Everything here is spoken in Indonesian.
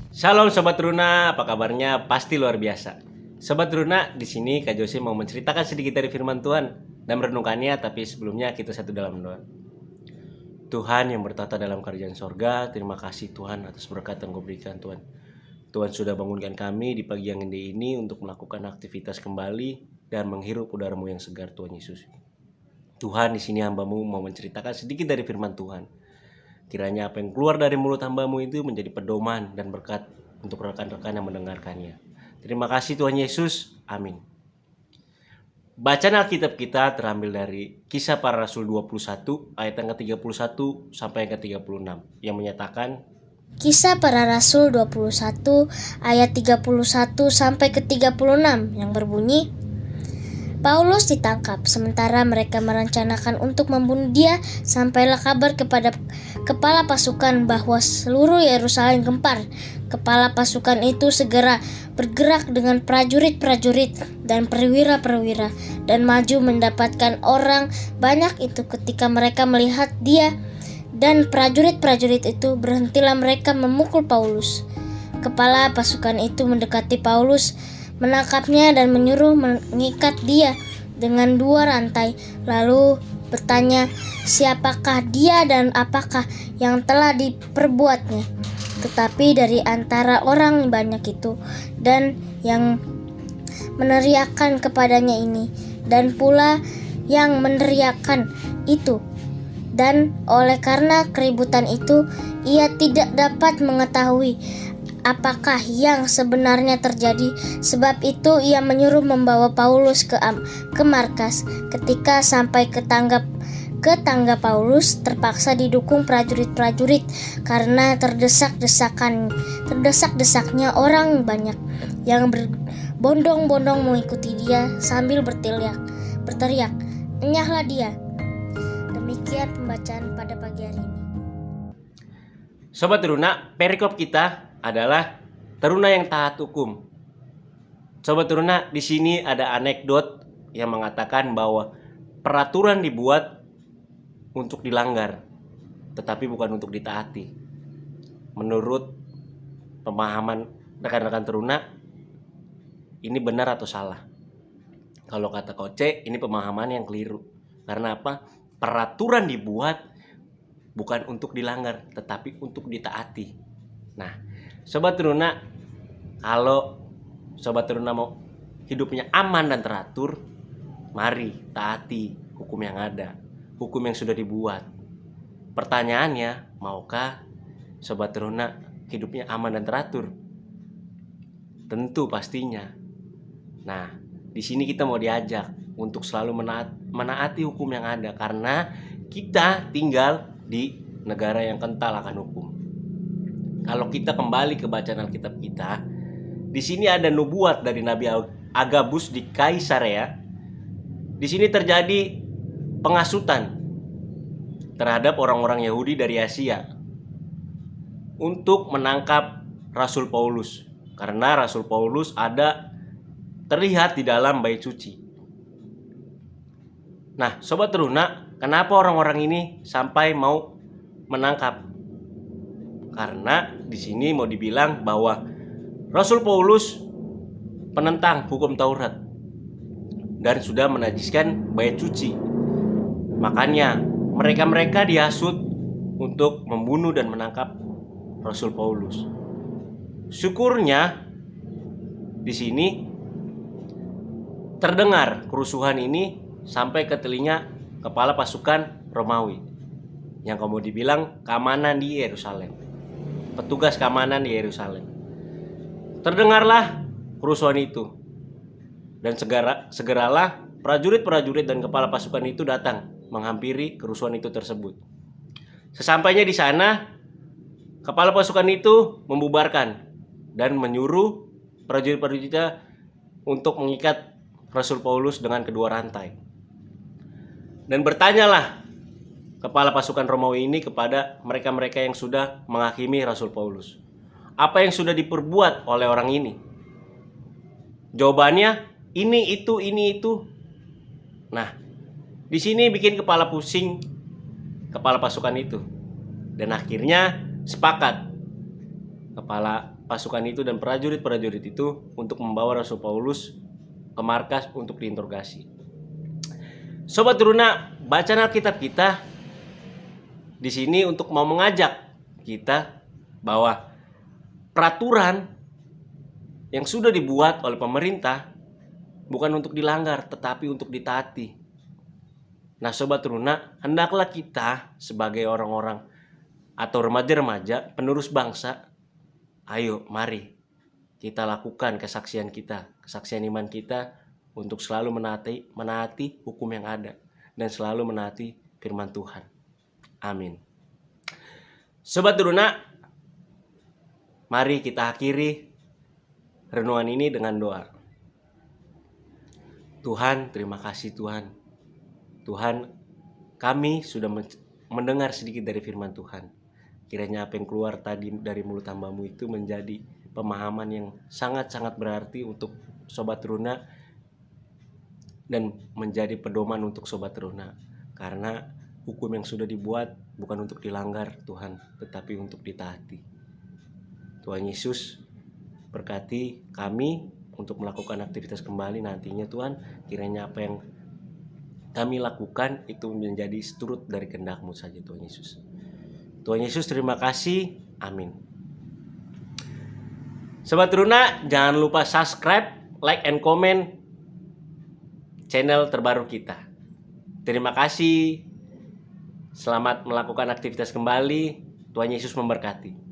Shalom Sobat Runa, apa kabarnya? Pasti luar biasa. Sobat Runa, di sini Kak Jose mau menceritakan sedikit dari firman Tuhan dan merenungkannya, tapi sebelumnya kita satu dalam doa. Tuhan yang bertata dalam kerajaan sorga, terima kasih Tuhan atas berkat yang Kau berikan Tuhan. Tuhan sudah bangunkan kami di pagi yang indah ini untuk melakukan aktivitas kembali dan menghirup udara-Mu yang segar Tuhan Yesus. Tuhan, di sini hamba-Mu mau menceritakan sedikit dari firman Tuhan. Kiranya apa yang keluar dari mulut hamba-Mu itu menjadi pedoman dan berkat untuk rekan-rekan yang mendengarkannya. Terima kasih Tuhan Yesus. Amin. Bacaan Alkitab kita terambil dari Kisah Para Rasul 21 ayat yang ke-31 sampai yang ke-36 yang menyatakan Kisah Para Rasul 21 ayat 31 sampai ke-36 yang berbunyi, Paulus ditangkap sementara mereka merencanakan untuk membunuh dia. Sampailah kabar kepada kepala pasukan bahwa seluruh Yerusalem gempar. Kepala pasukan itu segera bergerak dengan prajurit-prajurit dan perwira-perwira dan maju mendapatkan orang banyak itu. Ketika mereka melihat dia dan prajurit-prajurit itu, berhentilah mereka memukul Paulus. Kepala pasukan itu mendekati Paulus, menangkapnya dan menyuruh mengikat dia dengan 2 rantai, lalu bertanya siapakah dia dan apakah yang telah diperbuatnya. Tetapi dari antara orang banyak itu dan yang meneriakkan kepadanya ini, dan pula yang meneriakkan itu, dan oleh karena keributan itu ia tidak dapat mengetahui apakah yang sebenarnya terjadi. Sebab itu ia menyuruh membawa Paulus ke markas. Ketika sampai ke tangga Paulus terpaksa didukung prajurit-prajurit karena terdesak-desaknya orang banyak yang berbondong-bondong mengikuti dia sambil berteriak, "Enyahlah dia!" Demikian pembacaan pada pagi hari ini. Sobat Runa, perikop kita adalah teruna yang taat hukum. Sobat Runa, di sini ada anekdot yang mengatakan bahwa peraturan dibuat untuk dilanggar, tetapi bukan untuk ditaati. Menurut pemahaman rekan-rekan teruna, ini benar atau salah? Kalau kata Koce, ini pemahaman yang keliru. Karena apa? Peraturan dibuat bukan untuk dilanggar, tetapi untuk ditaati. Nah, Sobat Teruna, kalau Sobat Teruna mau hidupnya aman dan teratur, mari taati hukum yang ada, hukum yang sudah dibuat. Pertanyaannya, maukah Sobat Teruna hidupnya aman dan teratur? Tentu pastinya. Nah, di sini kita mau diajak untuk selalu menaati hukum yang ada, karena kita tinggal di negara yang kental akan hukum. Kalau kita kembali ke bacaan Alkitab kita, di sini ada nubuat dari Nabi Agabus di Kaisarea. Di sini terjadi pengasutan terhadap orang-orang Yahudi dari Asia untuk menangkap Rasul Paulus, karena Rasul Paulus ada terlihat di dalam bait suci. Nah, Sobat Teruna, kenapa orang-orang ini sampai mau menangkap? Karena di sini mau dibilang bahwa Rasul Paulus penentang hukum Taurat dan sudah menajiskan bait suci. Makanya mereka dihasut untuk membunuh dan menangkap Rasul Paulus. Syukurnya di sini terdengar kerusuhan ini sampai ke telinga kepala pasukan Romawi yang kemudian dibilang keamanan di Yerusalem, petugas keamanan di Yerusalem. Terdengarlah kerusuhan itu, dan segeralah prajurit-prajurit dan kepala pasukan itu datang menghampiri kerusuhan itu tersebut. Sesampainya di sana, kepala pasukan itu membubarkan dan menyuruh prajurit-prajuritnya untuk mengikat Rasul Paulus dengan kedua rantai. Dan bertanyalah kepala pasukan Romawi ini kepada mereka-mereka yang sudah menghakimi Rasul Paulus, apa yang sudah diperbuat oleh orang ini? Jawabannya, ini itu. Nah, Di sini bikin kepala pusing kepala pasukan itu. Dan akhirnya sepakat kepala pasukan itu dan prajurit-prajurit itu untuk membawa Rasul Paulus ke markas untuk diinterogasi. Sobat Teruna, bacaan Alkitab kita di sini untuk mau mengajak kita bahwa peraturan yang sudah dibuat oleh pemerintah bukan untuk dilanggar tetapi untuk ditaati. Nah, Sobat Teruna, hendaklah kita sebagai orang-orang atau remaja-remaja penerus bangsa, ayo mari kita lakukan kesaksian kita, kesaksian iman kita untuk selalu menaati hukum yang ada dan selalu menaati firman Tuhan. Amin. Sobat Teruna, mari kita akhiri renungan ini dengan doa. Tuhan, terima kasih Tuhan. Tuhan, kami sudah mendengar sedikit dari firman Tuhan. Kiranya apa yang keluar tadi dari mulut hamba-Mu itu menjadi pemahaman yang sangat-sangat berarti untuk Sobat Teruna dan menjadi pedoman untuk Sobat Teruna. Karena hukum yang sudah dibuat bukan untuk dilanggar Tuhan, tetapi untuk ditaati. Tuhan Yesus berkati kami untuk melakukan aktivitas kembali nantinya Tuhan. Kiranya apa yang kami lakukan itu menjadi seturut dari kehendak-Mu saja Tuhan Yesus. Tuhan Yesus terima kasih. Amin. Sobat Teruna, jangan lupa subscribe, like, and comment channel terbaru kita. Terima kasih. Selamat melakukan aktivitas kembali. Tuhan Yesus memberkati.